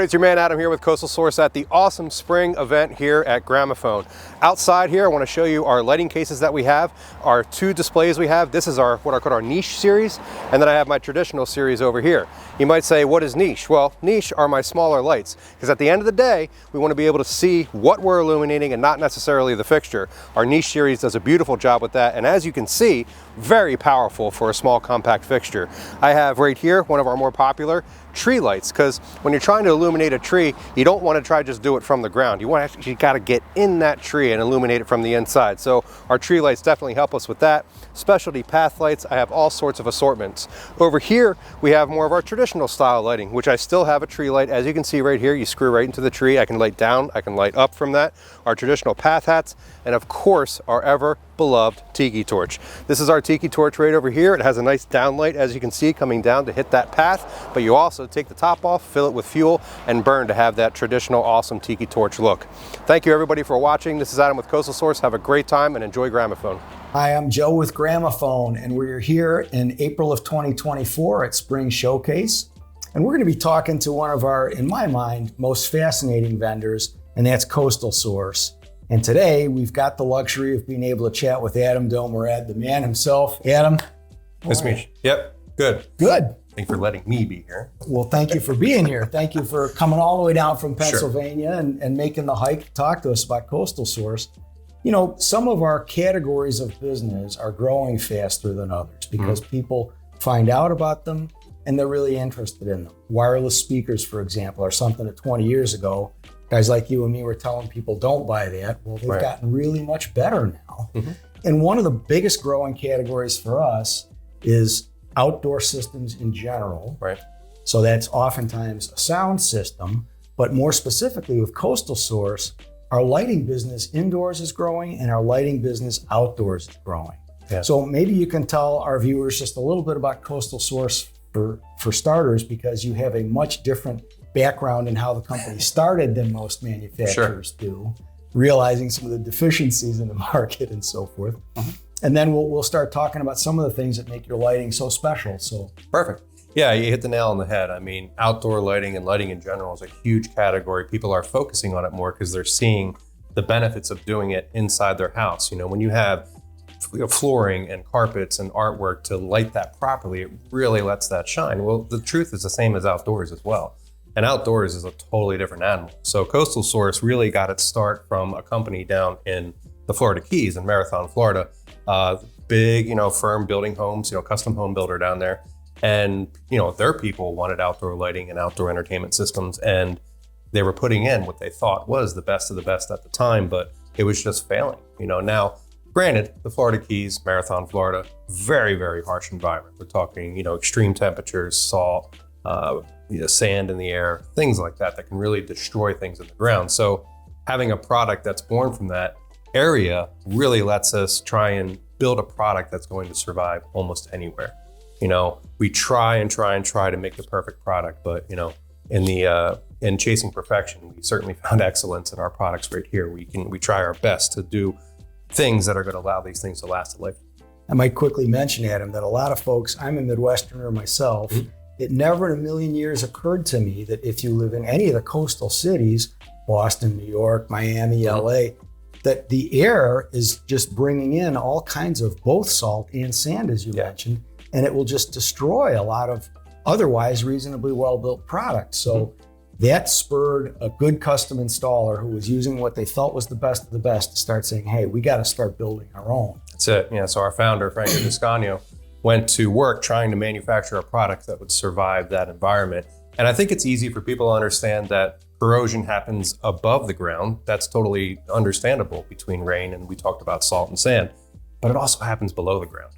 it's your man Adam here with Coastal Source at the awesome spring event here at Gramophone. Outside here, I want to show you our lighting cases that we have, our two displays we have. This is our what I call our niche series, and then I have my traditional series over here. You might say, what is niche? Well, niche are my smaller lights, because at the end of the day, we want to be able to see what we're illuminating and not necessarily the fixture. Our niche series does a beautiful job with that, and as you can see, very powerful for a small compact fixture. I have right here one of our more popular tree lights, because when you're trying to illuminate a tree, you don't want to try just do it from the ground. You want to actually got to get in that tree and illuminate it from the inside. So our tree lights definitely help us with that. Specialty path lights, I have all sorts of assortments. Over here, we have more of our traditional style lighting, which I still have a tree light. As you can see right here, you screw right into the tree. I can light down, I can light up from that. Our traditional path hats, and of course, our ever beloved tiki torch. This is our tiki torch right over here. It has a nice downlight, as you can see, coming down to hit that path, but you also take the top off, fill it with fuel, and burn to have that traditional awesome tiki torch look. Thank you everybody for watching. This is Adam with Coastal Source. Have a great time and enjoy Gramophone. Hi, I'm Joe with Gramophone, and we're here in April of 2024 at Spring Showcase. And we're going to be talking to one of our, in my mind, most fascinating vendors, and that's Coastal Source. And today we've got the luxury of being able to chat with Adam Delmerad, the man himself. Adam. Nice to meet you. Yep, good. Good. Thank you for letting me be here. Well, thank you for being here. Thank you for coming all the way down from Pennsylvania and making the hike to talk to us about Coastal Source. You know, some of our categories of business are growing faster than others because people find out about them and they're really interested in them. Wireless speakers, for example, are something that 20 years ago, guys like you and me were telling people don't buy that. Well, they've gotten really much better now. And one of the biggest growing categories for us is outdoor systems in general. So that's oftentimes a sound system, but more specifically with Coastal Source, our lighting business indoors is growing and our lighting business outdoors is growing. So maybe you can tell our viewers just a little bit about Coastal Source for starters, because you have a much different background in how the company started than most manufacturers do, realizing some of the deficiencies in the market and so forth. And then we'll start talking about some of the things that make your lighting so special. So perfect. Yeah, you hit the nail on the head. I mean, outdoor lighting and lighting in general is a huge category. People are focusing on it more because they're seeing the benefits of doing it inside their house. You know, when you have flooring and carpets and artwork to light that properly, it really lets that shine. Well, the truth is the same as outdoors as well. And outdoors is a totally different animal. So Coastal Source really got its start from a company down in the Florida Keys in Marathon, Florida. Big, firm building homes, custom home builder down there. And, their people wanted outdoor lighting and outdoor entertainment systems, and they were putting in what they thought was the best of the best at the time, but it was just failing. Now, granted, the Florida Keys, Marathon, Florida, very, very harsh environment. We're talking, extreme temperatures, salt, sand in the air, things like that can really destroy things in the ground. So having a product that's born from that area really lets us try and build a product that's going to survive almost anywhere. We try to make the perfect product, but in chasing perfection, we certainly found excellence in our products right here. We try our best to do things that are going to allow these things to last a life. I might quickly mention, Adam, that a lot of folks, I'm a Midwesterner myself, it never in a million years occurred to me that if you live in any of the coastal cities, Boston, New York, Miami, LA, that the air is just bringing in all kinds of both salt and sand, as you mentioned, and it will just destroy a lot of otherwise reasonably well-built products. So that spurred a good custom installer who was using what they felt was the best of the best to start saying, hey, we got to start building our own. That's it. Yeah. So our founder, Franco Descagno, went to work trying to manufacture a product that would survive that environment. And I think it's easy for people to understand that corrosion happens above the ground. That's totally understandable between rain, and we talked about salt and sand, but it also happens below the ground.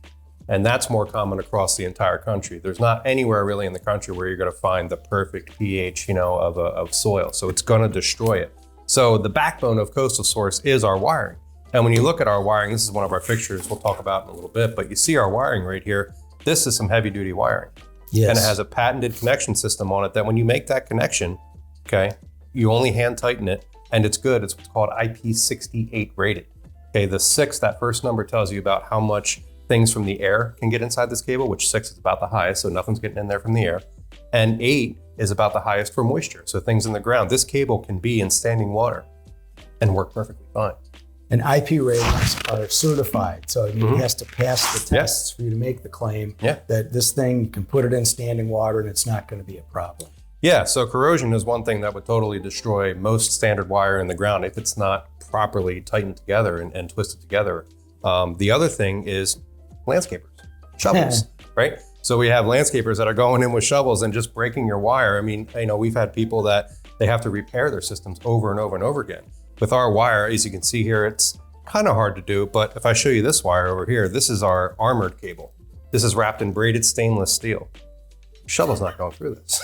And that's more common across the entire country. There's not anywhere really in the country where you're going to find the perfect pH, of soil. So it's going to destroy it. So the backbone of Coastal Source is our wiring. And when you look at our wiring, this is one of our fixtures we'll talk about in a little bit, but you see our wiring right here. This is some heavy duty wiring. Yes. And it has a patented connection system on it that when you make that connection, you only hand tighten it and it's good. It's what's called IP68 rated. The 6, that first number tells you about how much things from the air can get inside this cable, which 6 is about the highest, so nothing's getting in there from the air. And 8 is about the highest for moisture. So things in the ground, this cable can be in standing water and work perfectly fine. And IP ratings are certified. So it has to pass the tests for you to make the claim that this thing, you can put it in standing water and it's not going to be a problem. Yeah, so corrosion is one thing that would totally destroy most standard wire in the ground if it's not properly tightened together and twisted together. The other thing is landscapers, shovels, right? So we have landscapers that are going in with shovels and just breaking your wire. I mean, we've had people that they have to repair their systems over and over and over again. With our wire, as you can see here, it's kind of hard to do, but if I show you this wire over here, this is our armored cable. This is wrapped in braided stainless steel. Shovel's not going through this.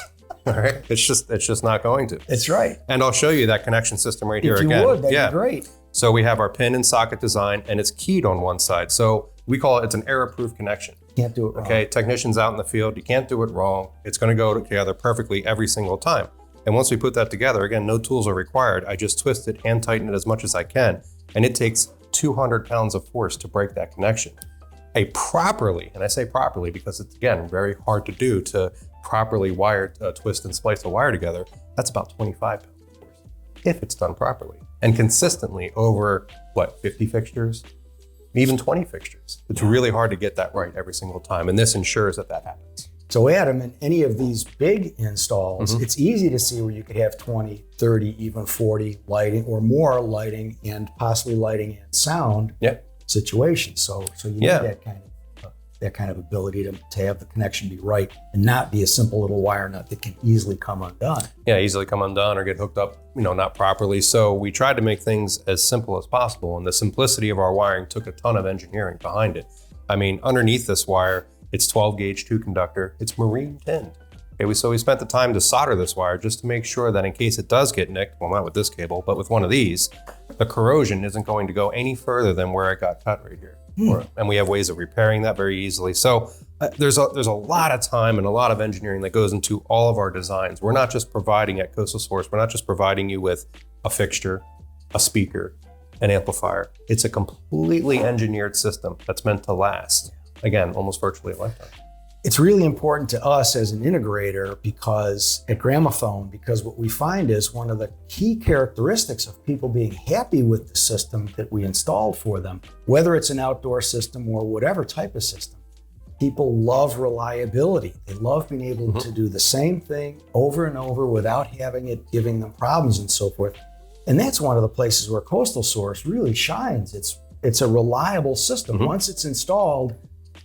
All right, it's just not going to. That's right. And I'll show you that connection system right here again. If you would, that'd be great. So we have our pin and socket design, and it's keyed on one side. So we call it's an error-proof connection. Can't do it wrong. Okay, technicians out in the field, you can't do it wrong. It's going to go together perfectly every single time. And once we put that together, again, no tools are required. I just twist it, hand tighten it as much as I can, and it takes 200 pounds of force to break that connection. And I say properly because it's, again, very hard to do to properly twist and splice a wire together. That's about 25 pounds of force if it's done properly and consistently over 50 fixtures, even 20 fixtures. It's really hard to get that right every single time, and this ensures that happens. So Adam, in any of these big installs, it's easy to see where you could have 20, 30, even 40 lighting or more lighting and possibly lighting and sound situations. So you need that kind of ability to have the connection be right and not be a simple little wire nut that can easily come undone. Yeah, easily come undone or get hooked up, not properly. So we tried to make things as simple as possible, and the simplicity of our wiring took a ton of engineering behind it. I mean, underneath this wire, it's 12 gauge 2 conductor. It's marine tinned. Okay, so we spent the time to solder this wire just to make sure that in case it does get nicked, well, not with this cable, but with one of these, the corrosion isn't going to go any further than where it got cut right here. And we have ways of repairing that very easily. So there's a lot of time and a lot of engineering that goes into all of our designs. We're not just providing at Coastal Source, we're not just providing you with a fixture, a speaker, an amplifier. It's a completely engineered system that's meant to last. Again, almost virtually a lifetime. It's really important to us as an integrator because at Gramophone, because what we find is one of the key characteristics of people being happy with the system that we installed for them, whether it's an outdoor system or whatever type of system, people love reliability. They love being able to do the same thing over and over without having it giving them problems and so forth. And that's one of the places where Coastal Source really shines. It's a reliable system. Once it's installed,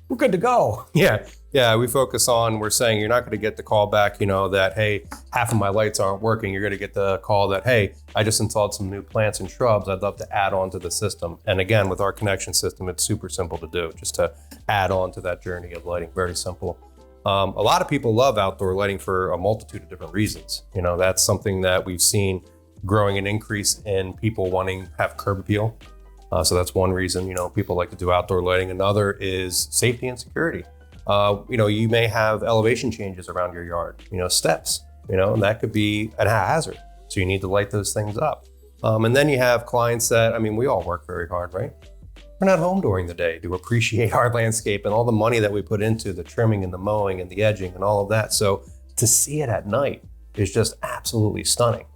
we're good to go. Yeah, we're saying you're not going to get the call back, that, hey, half of my lights aren't working. You're going to get the call that, hey, I just installed some new plants and shrubs. I'd love to add on to the system. And again, with our connection system, it's super simple to do, just to add on to that journey of lighting. Very simple. A lot of people love outdoor lighting for a multitude of different reasons. That's something that we've seen growing an increase in people wanting to have curb appeal. So that's one reason, people like to do outdoor lighting. Another is safety and security. You may have elevation changes around your yard, steps, and that could be a hazard. So you need to light those things up. And then you have clients that, we all work very hard, right? We're not home during the day to appreciate our landscape and all the money that we put into the trimming and the mowing and the edging and all of that. So to see it at night is just absolutely stunning.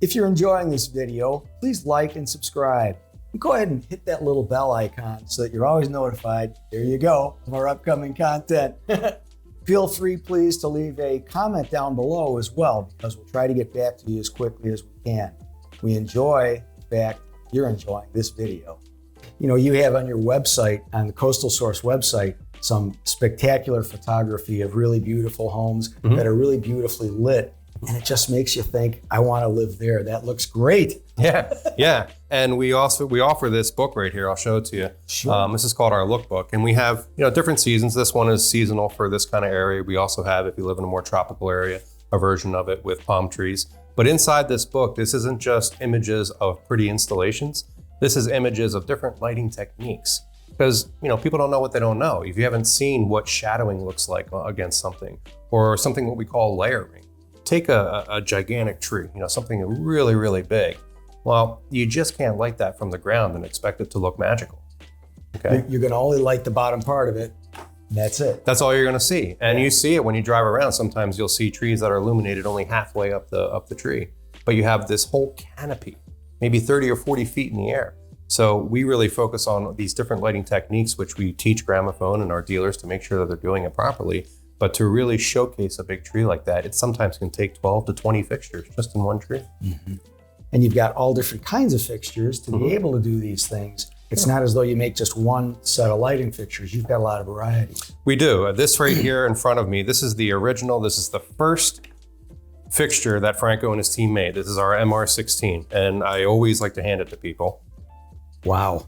If you're enjoying this video, please like and subscribe. Go ahead and hit that little bell icon so that you're always notified. There you go, of our upcoming content. Feel free, please, to leave a comment down below as well, because we'll try to get back to you as quickly as we can. We enjoy the fact you're enjoying this video. You have on your website, on the Coastal Source website, some spectacular photography of really beautiful homes that are really beautifully lit. And it just makes you think, I want to live there. That looks great. Yeah. And we offer this book right here. I'll show it to you. Sure. This is called our lookbook. And we have, different seasons. This one is seasonal for this kind of area. We also have, if you live in a more tropical area, a version of it with palm trees. But inside this book, this isn't just images of pretty installations. This is images of different lighting techniques. Because, people don't know what they don't know. If you haven't seen what shadowing looks like against something, or something what we call layering. Take a gigantic tree, something really, really big. Well, you just can't light that from the ground and expect it to look magical. Okay. You're going to only light the bottom part of it. That's it. That's all you're going to see. And you see it when you drive around. Sometimes you'll see trees that are illuminated only halfway up the tree, but you have this whole canopy, maybe 30 or 40 feet in the air. So we really focus on these different lighting techniques, which we teach Gramophone and our dealers to make sure that they're doing it properly. But to really showcase a big tree like that, it sometimes can take 12 to 20 fixtures just in one tree. Mm-hmm. And you've got all different kinds of fixtures to be able to do these things. It's not as though you make just one set of lighting fixtures. You've got a lot of variety. We do. This right here in front of me, this is the original. This is the first fixture that Franco and his team made. This is our MR16. And I always like to hand it to people. Wow.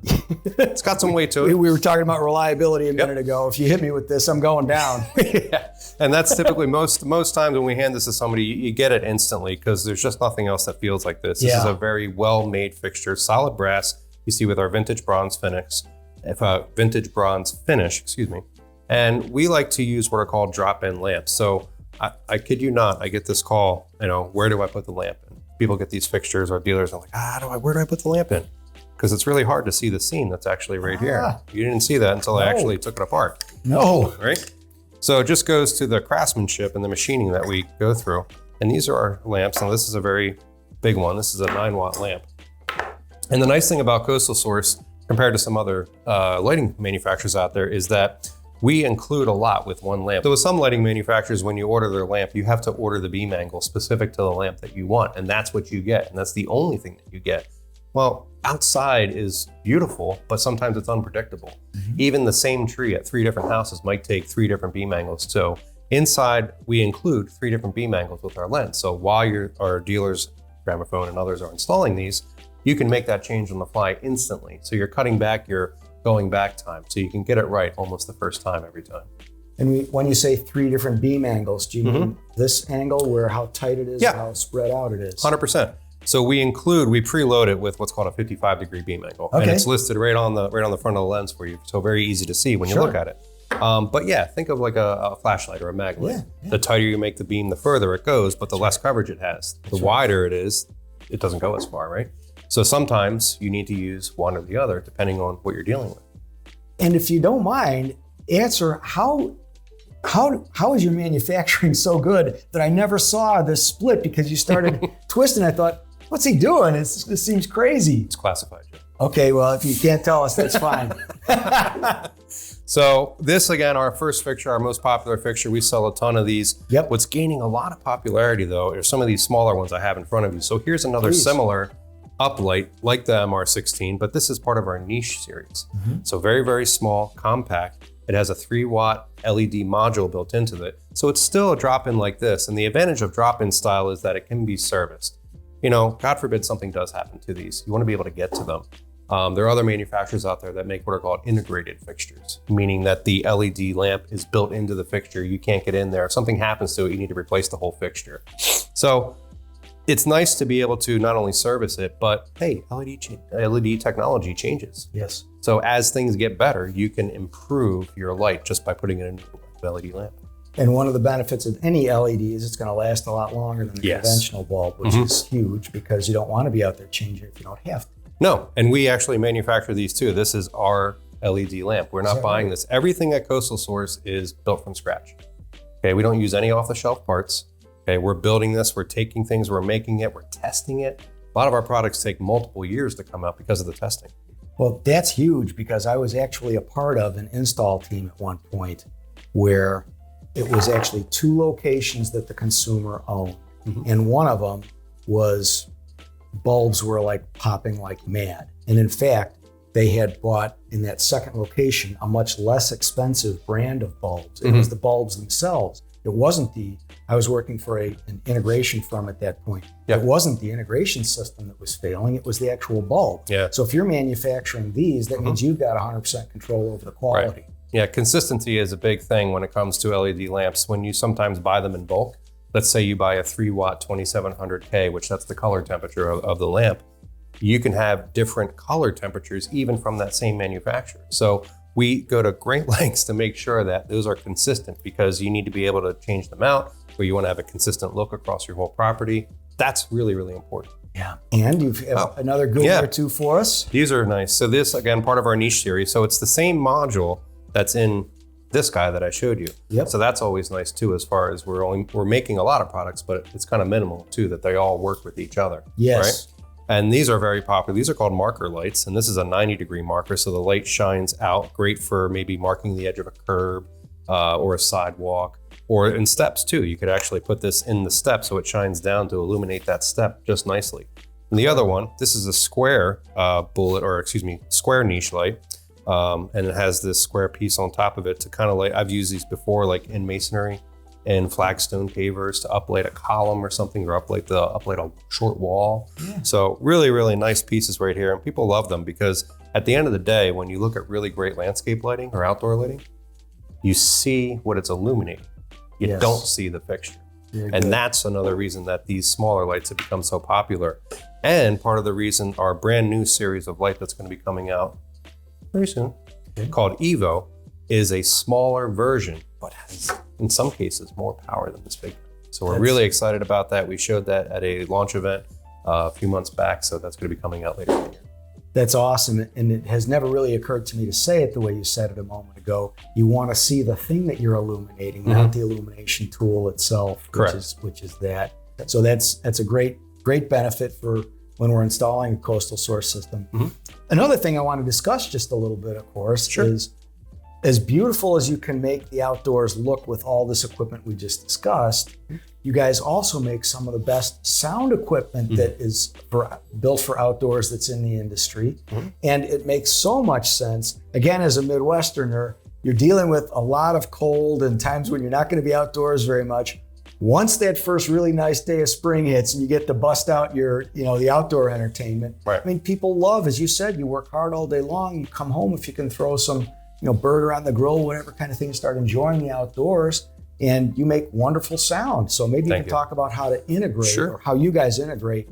It's got some weight to it. We were talking about reliability a minute ago. If you hit me with this, I'm going down. Yeah. And that's typically most times when we hand this to somebody, you get it instantly because there's just nothing else that feels like this. This is a very well-made fixture, solid brass. You see with our vintage bronze finish, excuse me. And we like to use what are called drop-in lamps. So I kid you not, I get this call, where do I put the lamp in? People get these fixtures, our dealers are like, where do I put the lamp in? Because it's really hard to see the seam that's actually right here. You didn't see that until I actually took it apart. No. Right? So it just goes to the craftsmanship and the machining that we go through. And these are our lamps. Now this is a very big one. This is a 9-watt lamp. And the nice thing about Coastal Source, compared to some other lighting manufacturers out there, is that we include a lot with one lamp. So with some lighting manufacturers, when you order their lamp, you have to order the beam angle specific to the lamp that you want. And that's what you get. And that's the only thing that you get. Well, outside is beautiful, but sometimes it's unpredictable. Even the same tree at 3 different houses might take 3 different beam angles. So inside, we include 3 different beam angles with our lens. So while our dealers, Gramophone and others, are installing these, you can make that change on the fly instantly. So you're cutting back your going back time. So you can get it right almost the first time every time. And when you say 3 different beam angles, do you mean this angle where how tight it is and how spread out it is? 100%. So we preload it with what's called a 55-degree beam angle. And it's listed right on the front of the lens for you. So very easy to see when you look at it. But yeah, think of like a flashlight or a mag light. The tighter you make the beam, the further it goes, but the less coverage it has. The wider it is, it doesn't go as far, right? So sometimes you need to use one or the other depending on what you're dealing with. And if you don't mind, answer how is your manufacturing so good that I never saw this split because you started twisting. I thought, what's he doing? This seems crazy. It's classified, Joe. Okay, well, if you can't tell us, that's fine. So this, again, our first fixture, our most popular fixture, we sell a ton of these. What's gaining a lot of popularity, though, are some of these smaller ones I have in front of you. So here's another similar uplight like the MR16, but this is part of our niche series. So very, very small, compact. It has a 3-watt LED module built into it. So it's still a drop-in like this. And the advantage of drop-in style is that it can be serviced. God forbid something does happen to these. You want to be able to get to them. There are other manufacturers out there that make what are called integrated fixtures, meaning that the LED lamp is built into the fixture. You can't get in there. If something happens to it, you need to replace the whole fixture. So it's nice to be able to not only service it, but hey, LED technology changes. Yes. So as things get better, you can improve your light just by putting it in an LED lamp. And one of the benefits of any LED is it's going to last a lot longer than the conventional bulb, which is huge because you don't want to be out there changing if you don't have to. No, and we actually manufacture these too. This is our LED lamp. We're not buying this. Everything at Coastal Source is built from scratch. Okay, we don't use any off-the-shelf parts. Okay, we're building this, we're taking things, we're making it, we're testing it. A lot of our products take multiple years to come out because of the testing. Well, that's huge because I was actually a part of an install team at one point where it was actually 2 locations that the consumer owned. And one of them was bulbs were like popping like mad. And in fact, they had bought in that second location a much less expensive brand of bulbs. It was the bulbs themselves. It wasn't I was working for an integration firm at that point. It wasn't the integration system that was failing, it was the actual bulb. So if you're manufacturing these, that means you've got 100% control over the quality. Yeah, consistency is a big thing when it comes to LED lamps. When you sometimes buy them in bulk, let's say you buy a 3-watt 2700K, which that's the color temperature of the lamp, you can have different color temperatures even from that same manufacturer. So we go to great lengths to make sure that those are consistent because you need to be able to change them out or you want to have a consistent look across your whole property. That's really, really important. Yeah. And you've another good one or two for us. These are nice. So this, again, part of our niche series. So it's the same module that's in this guy that I showed you. Yep. So that's always nice too, as far as we're making a lot of products, but it's kind of minimal too, that they all work with each other. Yes. Right? And these are very popular. These are called marker lights, and this is a 90-degree marker, so the light shines out, great for maybe marking the edge of a curb or a sidewalk, or in steps too. You could actually put this in the step so it shines down to illuminate that step just nicely. And the other one, this is a square square niche light. And it has this square piece on top of it to kind of like, I've used these before, like in masonry and flagstone pavers to uplight a column or something, or uplight a short wall. Yeah. So really, really nice pieces right here. And people love them because at the end of the day, when you look at really great landscape lighting or outdoor lighting, you see what it's illuminating. You don't see the fixture. And that's another reason that these smaller lights have become so popular. And part of the reason our brand new series of light that's going to be coming out very soon, called Evo, is a smaller version, but has, in some cases, more power than this big guy. So we're really excited about that. We showed that at a launch event a few months back, so that's going to be coming out later in the year. That's awesome. And it has never really occurred to me to say it the way you said it a moment ago. You want to see the thing that you're illuminating, not the illumination tool itself, which is that. So that's a great benefit for when we're installing a coastal source system. Another thing I want to discuss just a little bit, of course, is as beautiful as you can make the outdoors look with all this equipment we just discussed, you guys also make some of the best sound equipment that is built for outdoors that's in the industry. And it makes so much sense. Again, as a Midwesterner, you're dealing with a lot of cold and times when you're not going to be outdoors very much. Once that first really nice day of spring hits and you get to bust out your, the outdoor entertainment. I mean, people love, as you said, you work hard all day long. You come home, if you can throw some, burger on the grill, whatever kind of thing, start enjoying the outdoors, and you make wonderful sound. So maybe you can talk about how to integrate or how you guys integrate,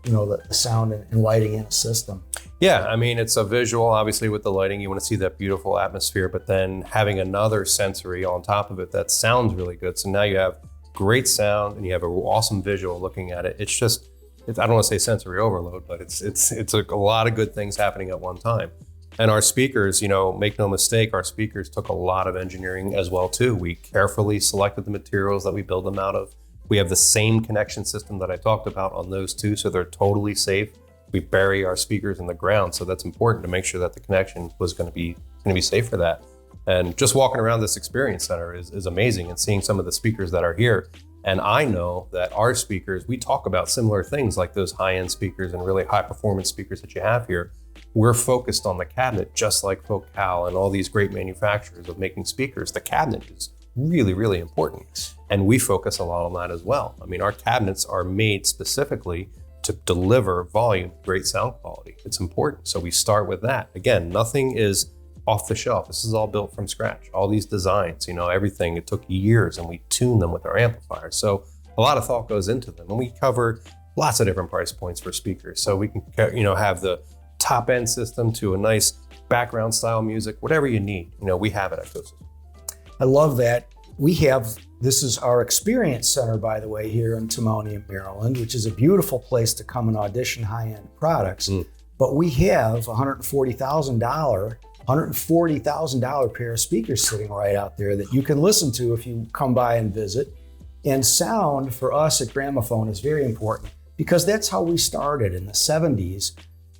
the sound and lighting in a system. Yeah, I mean, it's a visual, obviously with the lighting, you want to see that beautiful atmosphere, but then having another sensory on top of it that sounds really good. So now you have great sound and you have an awesome visual looking at it. It's just, I don't want to say sensory overload, but it's a lot of good things happening at one time. And our speakers, make no mistake, our speakers took a lot of engineering as well too. We carefully selected the materials that we build them out of. We have the same connection system that I talked about on those two, so they're totally safe. We bury our speakers in the ground, so that's important to make sure that the connection was going to be safe for that. And just walking around this experience center is amazing, and seeing some of the speakers that are here. And I know that our speakers, we talk about similar things like those high-end speakers and really high-performance speakers that you have here. We're focused on the cabinet, just like Focal and all these great manufacturers of making speakers. The cabinet is really, really important. And we focus a lot on that as well. I mean, our cabinets are made specifically to deliver volume, great sound quality. It's important. So we start with that. Again, nothing is off the shelf. This is all built from scratch. All these designs, everything, it took years, and we tune them with our amplifiers. So a lot of thought goes into them. And we cover lots of different price points for speakers. So we can, have the top end system to a nice background style music, whatever you need, we have it at Coastal. I love that. This is our experience center, by the way, here in Timonium, Maryland, which is a beautiful place to come and audition high-end products. But we have $140,000 pair of speakers sitting right out there that you can listen to if you come by and visit. And sound for us at Gramophone is very important because that's how we started in the 70s.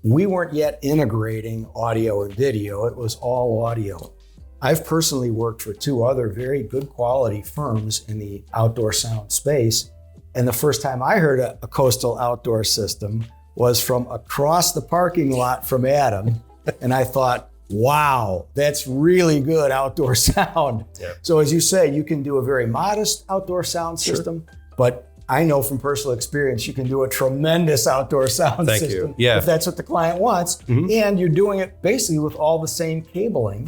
We weren't yet integrating audio and video. It was all audio. I've personally worked for two other very good quality firms in the outdoor sound space. And the first time I heard a coastal outdoor system was from across the parking lot from Adam. And I thought, wow, that's really good outdoor sound. Yeah. So as you say, you can do a very modest outdoor sound system, but I know from personal experience, you can do a tremendous outdoor sound system if that's what the client wants. And you're doing it basically with all the same cabling,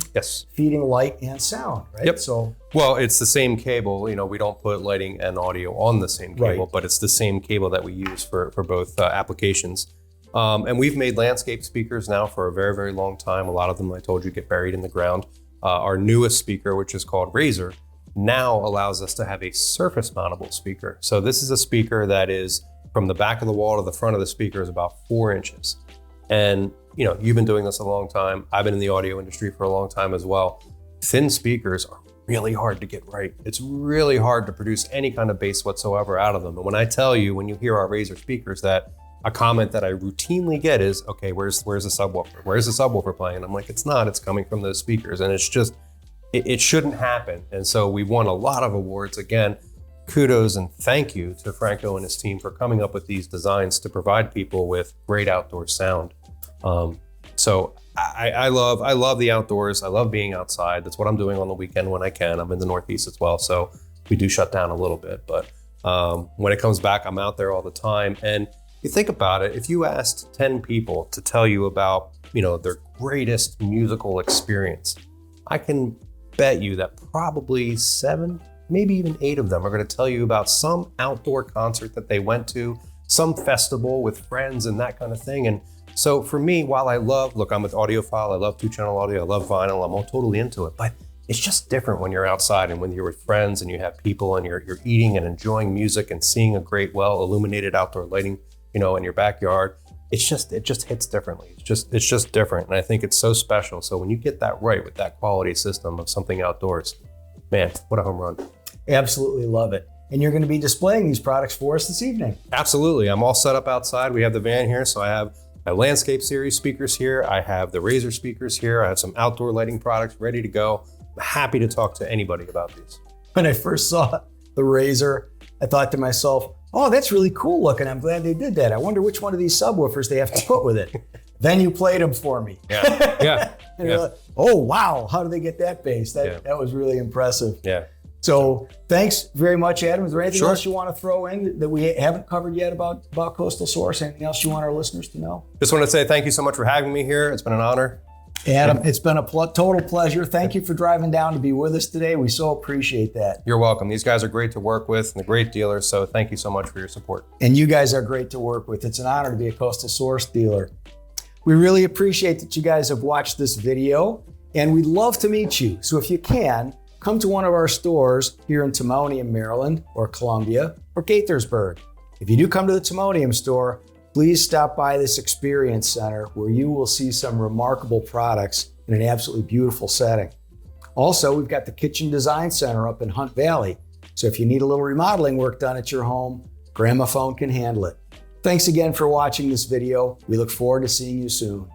feeding light and sound, right? Yep. So, well, it's the same cable. We don't put lighting and audio on the same cable, but it's the same cable that we use for both applications. And we've made landscape speakers now for a very, very long time. A lot of them, I told you, get buried in the ground. Our newest speaker, which is called Razor, now allows us to have a surface mountable speaker. So this is a speaker that is from the back of the wall to the front of the speaker is about 4 inches. And you've been doing this a long time. I've been in the audio industry for a long time as well. Thin speakers are really hard to get right. It's really hard to produce any kind of bass whatsoever out of them. And when I tell you, when you hear our Razor speakers, that a comment that I routinely get is, okay, where's the subwoofer? Where's the subwoofer playing? And I'm like, it's not, it's coming from those speakers. And it's just, it shouldn't happen. And so we won a lot of awards. Again, kudos and thank you to Franco and his team for coming up with these designs to provide people with great outdoor sound. So I love the outdoors. I love being outside. That's what I'm doing on the weekend when I can. I'm in the Northeast as well, so we do shut down a little bit. But when it comes back, I'm out there all the time. And you think about it, if you asked 10 people to tell you about, their greatest musical experience, I can bet you that probably 7, maybe even 8 of them are going to tell you about some outdoor concert that they went to, some festival with friends and that kind of thing. And so for me, while I'm an audiophile, I love 2-channel audio, I love vinyl, I'm all totally into it, but it's just different when you're outside and when you're with friends and you have people and you're eating and enjoying music and seeing a great, well illuminated outdoor lighting, in your backyard. It just hits differently. It's just different. And I think it's so special. So when you get that right with that quality system of something outdoors, man, what a home run. Absolutely love it. And you're going to be displaying these products for us this evening. Absolutely. I'm all set up outside. We have the van here. So I have my landscape series speakers here. I have the Razor speakers here. I have some outdoor lighting products ready to go. I'm happy to talk to anybody about these. When I first saw the Razor, I thought to myself, oh, that's really cool looking. I'm glad they did that. I wonder which one of these subwoofers they have to put with it. Then you played them for me. Yeah. And you're like, oh, wow. How did they get that bass? That was really impressive. Yeah. So thanks very much, Adam. Is there anything Sure. else you want to throw in that we haven't covered yet about Coastal Source? Anything else you want our listeners to know? Just want to say thank you so much for having me here. It's been an honor. Adam, it's been a total pleasure. Thank you for driving down to be with us today. We so appreciate that. You're welcome. These guys are great to work with and a great dealer. So thank you so much for your support. And you guys are great to work with. It's an honor to be a Coastal Source dealer. We really appreciate that you guys have watched this video, and we'd love to meet you. So if you can, come to one of our stores here in Timonium, Maryland, or Columbia, or Gaithersburg. If you do come to the Timonium store, please stop by this experience center where you will see some remarkable products in an absolutely beautiful setting. Also, we've got the Kitchen Design Center up in Hunt Valley. So if you need a little remodeling work done at your home, Gramophone can handle it. Thanks again for watching this video. We look forward to seeing you soon.